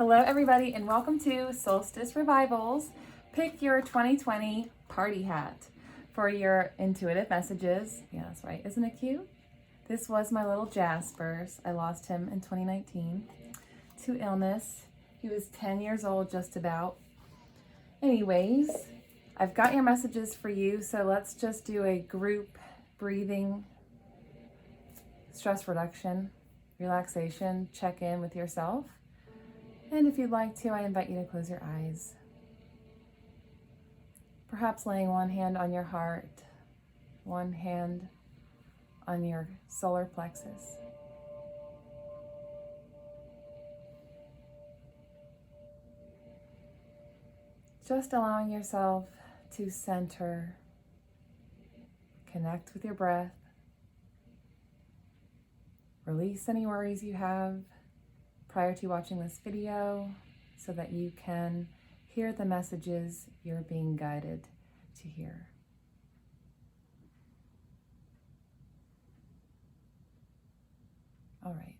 Hello everybody and welcome to Soulstice Revival's Pick Your 2020 Party Hat for your intuitive messages. Yeah, that's right. Isn't it cute? This was my little Jasper's. I lost him in 2019 to illness. He was 10 years old just about. Anyways, I've got your messages for you, so let's just do a group breathing, stress reduction, relaxation, check in with yourself. And if you'd like to, I invite you to close your eyes. Perhaps laying one hand on your heart, one hand on your solar plexus. Just allowing yourself to center, connect with your breath, release any worries you have prior to watching this video so that you can hear the messages you're being guided to hear. All right.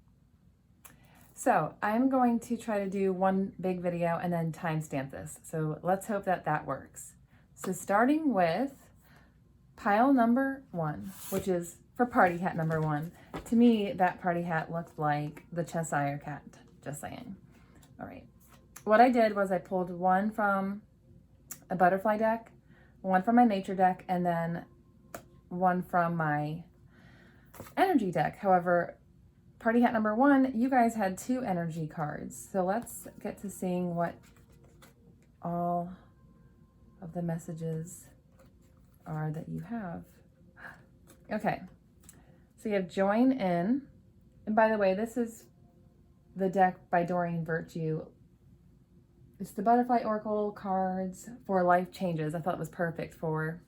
So I'm going to try to do one big video and then timestamp this. So let's hope that that works. So starting with pile number 1, which is for party hat number 1. To me, that party hat looked like the Cheshire cat, just saying. All right. What I did was I pulled one from a butterfly deck, one from my nature deck, and then one from my energy deck. However, party hat number 1, you guys had 2 energy cards. So let's get to seeing what all of the messages are that you have. Okay. So you have join in. And by the way, this is the deck by Doreen Virtue. It's the Butterfly Oracle cards for life changes. I thought it was perfect for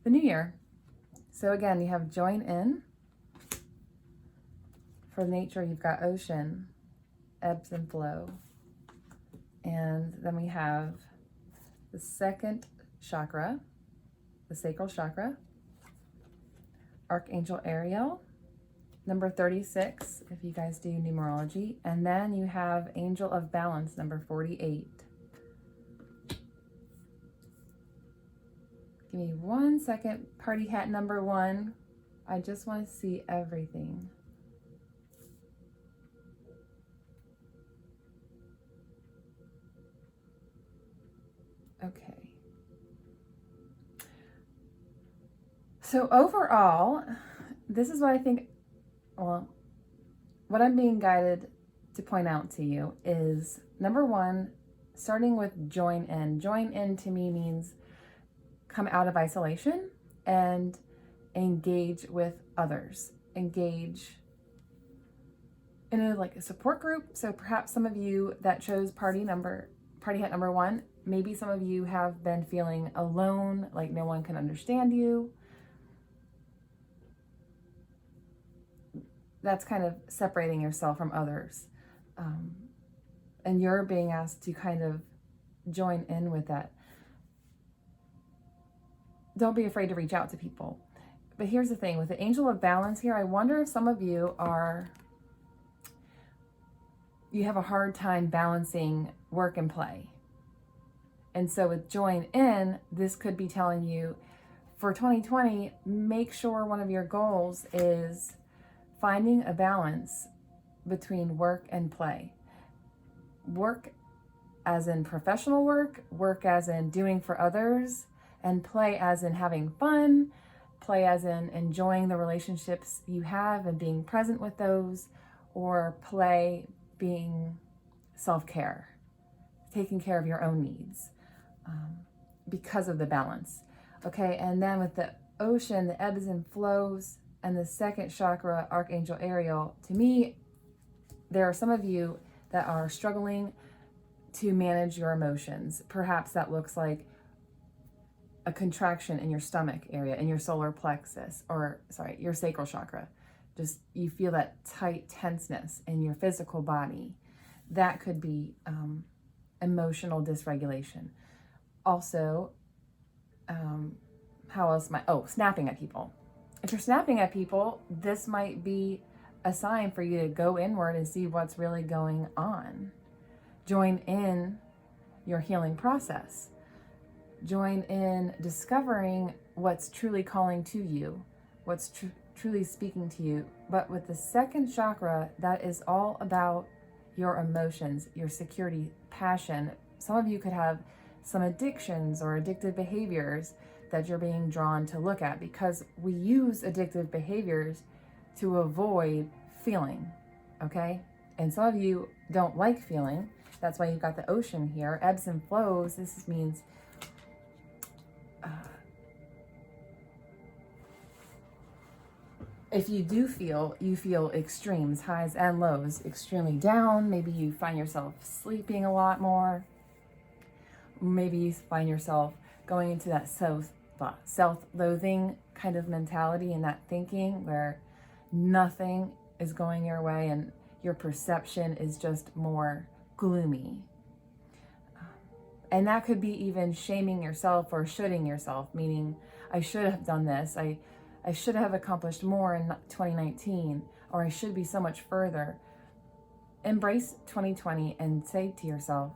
the new year. So again, you have join in. For nature, you've got ocean, ebbs and flow. And then we have the second chakra, the sacral chakra, Archangel Ariel, number 36, if you guys do numerology. And then you have Angel of Balance, number 48. Give me 1 second, party hat number 1. I just want to see everything. Okay. So overall, this is what I think, well, what I'm being guided to point out to you is, number 1, starting with join in. Join in to me means come out of isolation and engage with others. Engage in a support group. So perhaps some of you that chose party hat number 1, maybe some of you have been feeling alone, like no one can understand you. That's kind of separating yourself from others. And you're being asked to kind of join in with that. Don't be afraid to reach out to people. But here's the thing, with the Angel of Balance here, I wonder if some of you you have a hard time balancing work and play. And so with join in, this could be telling you for 2020, make sure one of your goals is finding a balance between work and play. Work as in professional work, work as in doing for others, and play as in having fun, play as in enjoying the relationships you have and being present with those, or play being self-care, taking care of your own needs because of the balance. Okay, and then with the ocean, the ebbs and flows, and the second chakra, Archangel Ariel, to me, there are some of you that are struggling to manage your emotions. Perhaps that looks like a contraction in your stomach area, in your solar plexus, your sacral chakra. Just, you feel that tight tenseness in your physical body. That could be emotional dysregulation. Also, snapping at people. If you're snapping at people, this might be a sign for you to go inward and see what's really going on. Join in your healing process. Join in discovering what's truly calling to you, what's truly speaking to you. But with the second chakra, that is all about your emotions, your security, passion. Some of you could have some addictions or addictive behaviors that you're being drawn to look at, because we use addictive behaviors to avoid feeling, okay? And some of you don't like feeling. That's why you've got the ocean here, ebbs and flows. This means if you do feel, you feel extremes, highs and lows, extremely down. Maybe you find yourself sleeping a lot more. Maybe you find yourself going into that self-loathing kind of mentality and that thinking where nothing is going your way and your perception is just more gloomy. And that could be even shaming yourself or shoulding yourself, meaning I should have done this. I should have accomplished more in 2019, or I should be so much further. Embrace 2020 and say to yourself,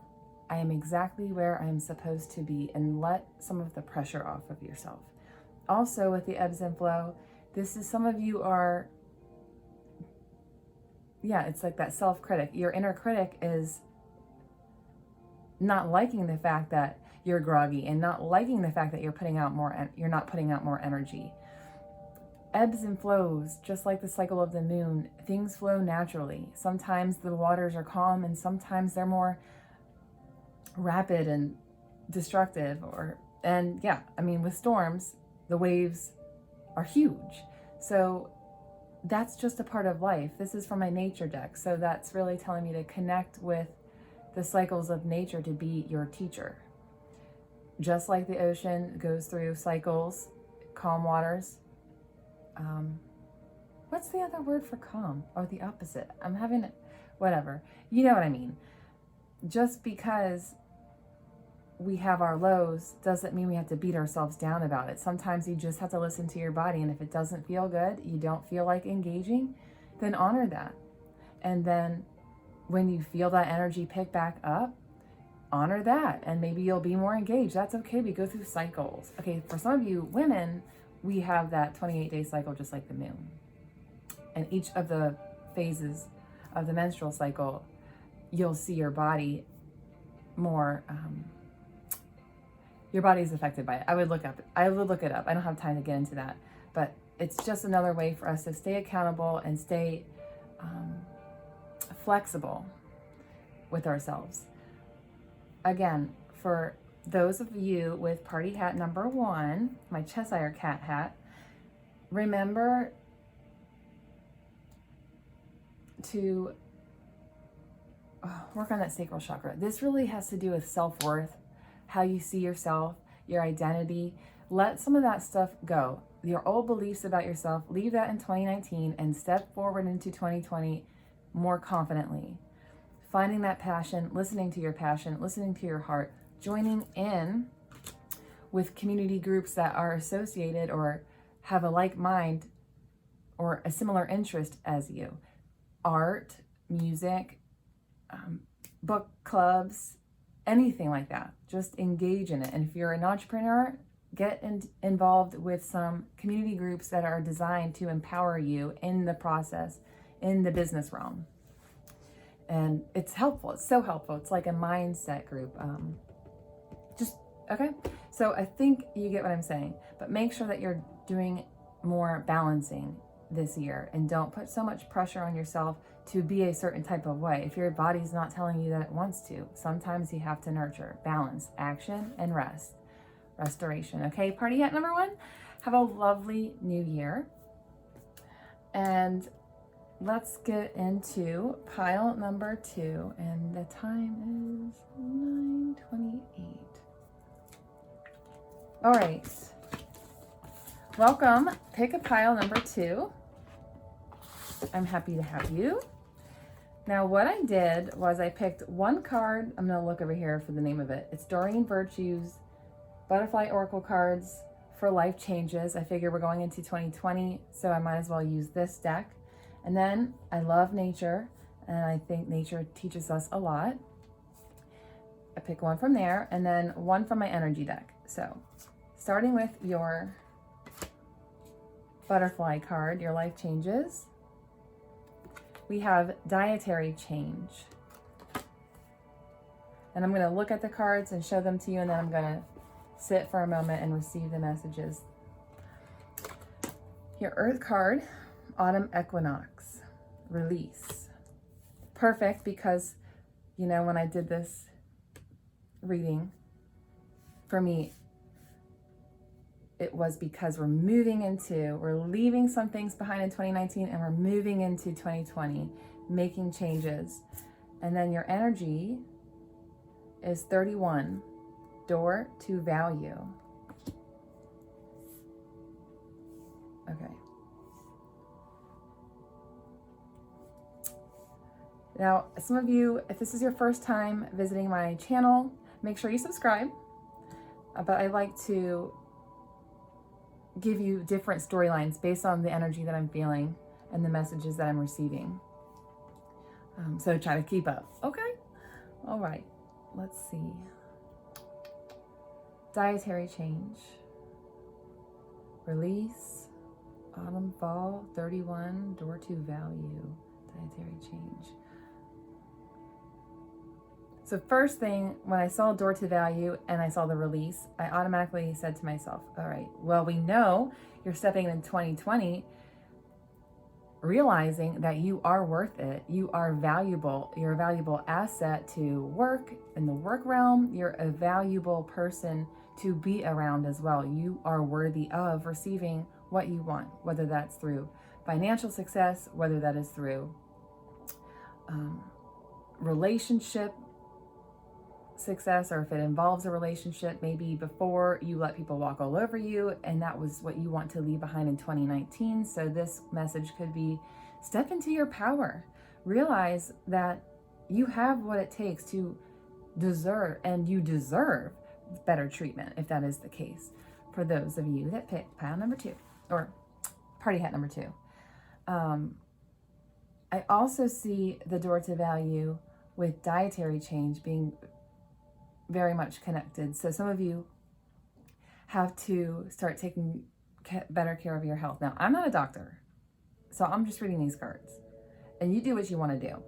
I am exactly where I am supposed to be, and let some of the pressure off of yourself. Also, with the ebbs and flow, this is some of you are, it's like that self-critic. Your inner critic is not liking the fact that you're groggy and not liking the fact that you're not putting out more energy. Ebbs and flows, just like the cycle of the moon, things flow naturally. Sometimes the waters are calm and sometimes they're more rapid and destructive, with storms, the waves are huge. So that's just a part of life. This is from my nature deck. So that's really telling me to connect with the cycles of nature to be your teacher. Just like the ocean goes through cycles, calm waters. What's the other word for calm? Or the opposite? Whatever. You know what I mean. Just because we have our lows doesn't mean we have to beat ourselves down about it. Sometimes you just have to listen to your body, and if it doesn't feel good, you don't feel like engaging, then honor that. And then when you feel that energy pick back up, honor that, and maybe you'll be more engaged. That's okay. We go through cycles. Okay, for some of you women, we have that 28-day cycle just like the moon. And each of the phases of the menstrual cycle, you'll see your body more, your body is affected by it. I would look it up. I don't have time to get into that, but it's just another way for us to stay accountable and stay flexible with ourselves. Again, for those of you with party hat number 1, my Cheshire cat hat, remember to work on that sacral chakra. This really has to do with self-worth, how you see yourself, your identity. Let some of that stuff go. Your old beliefs about yourself, leave that in 2019 and step forward into 2020 more confidently. Finding that passion, listening to your heart, joining in with community groups that are associated or have a like mind or a similar interest as you. Art, music, book clubs, anything like that. Just engage in it. And if you're an entrepreneur, get involved with some community groups that are designed to empower you in the process, in the business realm. And it's helpful. It's so helpful. It's like a mindset group. Okay. So I think you get what I'm saying, but make sure that you're doing more balancing this year and don't put so much pressure on yourself to be a certain type of way. If your body's not telling you that it wants to, sometimes you have to nurture, balance, action, and rest. Restoration. Okay. Party hat number 1. Have a lovely new year. And let's get into pile number 2, and the time is 9:28. All right. Welcome. Pick a pile number 2. I'm happy to have you. Now, what I did was I picked one card. I'm going to look over here for the name of it. It's Doreen Virtue's Butterfly Oracle cards for life changes. I figure we're going into 2020, so I might as well use this deck. And then I love nature, and I think nature teaches us a lot. I pick one from there and then one from my energy deck. So starting with your butterfly card, your life changes. We have dietary change. And I'm going to look at the cards and show them to you, and then I'm going to sit for a moment and receive the messages. Your Earth card, Autumn Equinox, release. Perfect, because, you know, when I did this reading, for me, it was because we're leaving some things behind in 2019 and we're moving into 2020, making changes. And then your energy is 31, door to value. Okay. Now, some of you, if this is your first time visiting my channel, make sure you subscribe. But I like to give you different storylines based on the energy that I'm feeling and the messages that I'm receiving. So try to keep up. Okay. All right. Let's see. Dietary change. Release. Autumn, fall, 31, door to value. Dietary change. So first thing, when I saw door to value and I saw the release, I automatically said to myself, all right, well, we know you're stepping in 2020, realizing that you are worth it. You are valuable. You're a valuable asset to work in the work realm. You're a valuable person to be around as well. You are worthy of receiving what you want, whether that's through financial success, whether that is through relationship success, or if it involves a relationship, maybe before you let people walk all over you and that was what you want to leave behind in 2019. So this message could be, step into your power. Realize that you have what it takes to deserve, and you deserve better treatment if that is the case. For those of you that picked pile number 2 or party hat number 2. I also see the door to value with dietary change being very much connected. So some of you have to start taking better care of your health. Now, I'm not a doctor, so I'm just reading these cards. And you do what you want to do.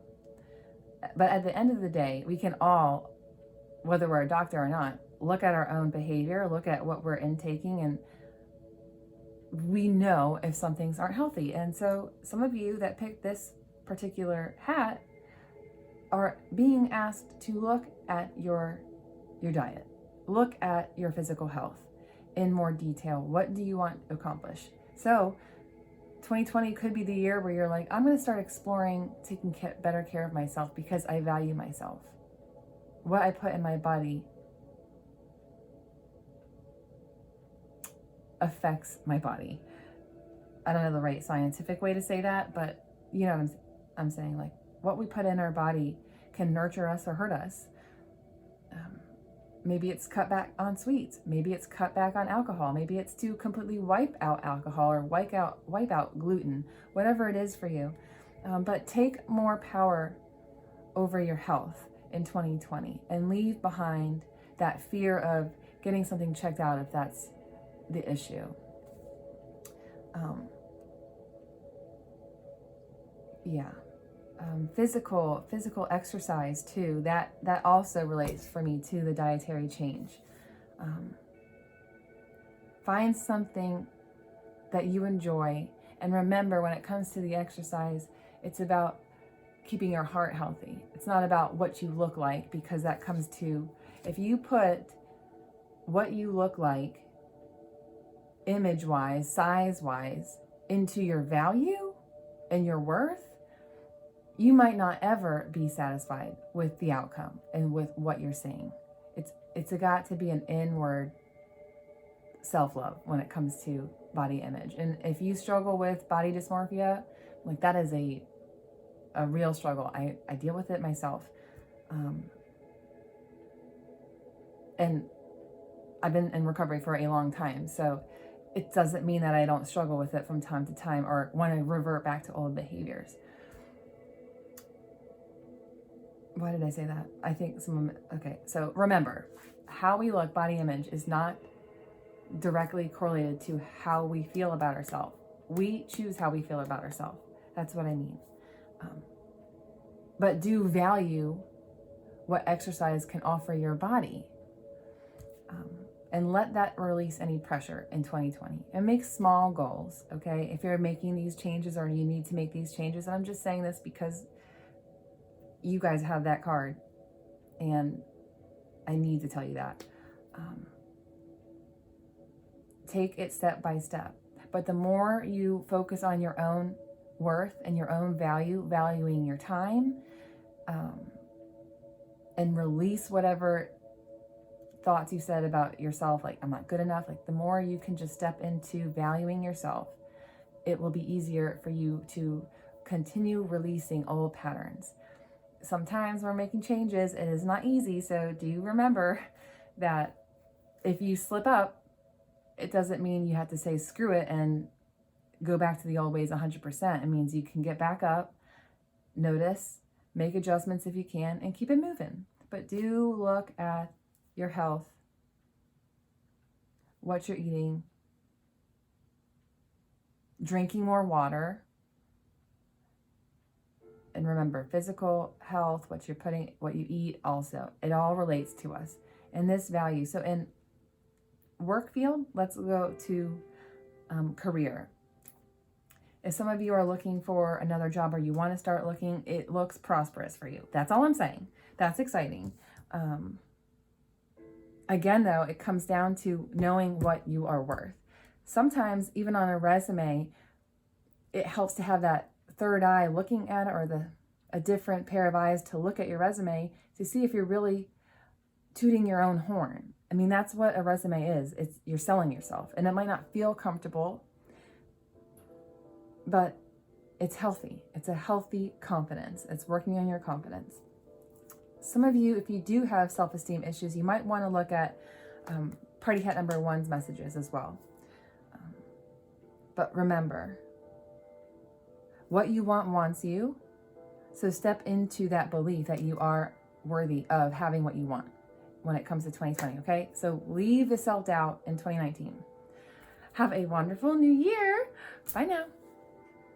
But at the end of the day, we can all, whether we're a doctor or not, look at our own behavior, look at what we're intaking, and we know if some things aren't healthy. And so some of you that picked this particular hat are being asked to look at your diet. Look at your physical health in more detail. What do you want to accomplish? So 2020 could be the year where you're like, I'm going to start exploring taking better care of myself because I value myself. What I put in my body affects my body. I don't know the right scientific way to say that, but you know what I'm saying. Like, what we put in our body can nurture us or hurt us. Maybe it's cut back on sweets. Maybe it's cut back on alcohol. Maybe it's to completely wipe out alcohol or wipe out gluten, whatever it is for you. But take more power over your health in 2020 and leave behind that fear of getting something checked out if that's the issue. Physical exercise too. That also relates for me to the dietary change. Find something that you enjoy, and remember, when it comes to the exercise, it's about keeping your heart healthy. It's not about what you look like, because that comes to, if you put what you look like image-wise, size-wise into your value and your worth, you might not ever be satisfied with the outcome and with what you're seeing. It's got to be an inward self-love when it comes to body image. And if you struggle with body dysmorphia, like, that is a real struggle. I deal with it myself. And I've been in recovery for a long time. So it doesn't mean that I don't struggle with it from time to time or want to revert back to old behaviors. why did I say that? I think okay. So remember, how we look, body image, is not directly correlated to how we feel about ourselves. We choose how we feel about ourselves. That's what I mean. But do value what exercise can offer your body. And let that release any pressure in 2020. And make small goals, okay? If you're making these changes or you need to make these changes, and I'm just saying this because you guys have that card and I need to tell you that. Take it step by step. But the more you focus on your own worth and your own value, valuing your time, and release whatever thoughts you said about yourself, like I'm not good enough, like the more you can just step into valuing yourself, it will be easier for you to continue releasing old patterns. Sometimes we're making changes, it is not easy, so do remember that if you slip up, it doesn't mean you have to say screw it and go back to the old ways 100%. It means you can get back up, notice, make adjustments if you can, and keep it moving. But do look at your health, what you're eating, drinking more water, and remember, physical health, what you eat also, it all relates to us. And this value, so in work field, let's go to career. If some of you are looking for another job or you want to start looking, it looks prosperous for you. That's all I'm saying. That's exciting. Again, though, it comes down to knowing what you are worth. Sometimes, even on a resume, it helps to have that third eye looking at it, or a different pair of eyes to look at your resume to see if you're really tooting your own horn. I mean, that's what a resume is. You're selling yourself. And it might not feel comfortable, but it's healthy. It's a healthy confidence. It's working on your confidence. Some of you, if you do have self-esteem issues, you might want to look at Party Hat number 1's messages as well. But remember, what you want wants you. So step into that belief that you are worthy of having what you want when it comes to 2020, okay? So leave the self-doubt in 2019. Have a wonderful new year. Bye now.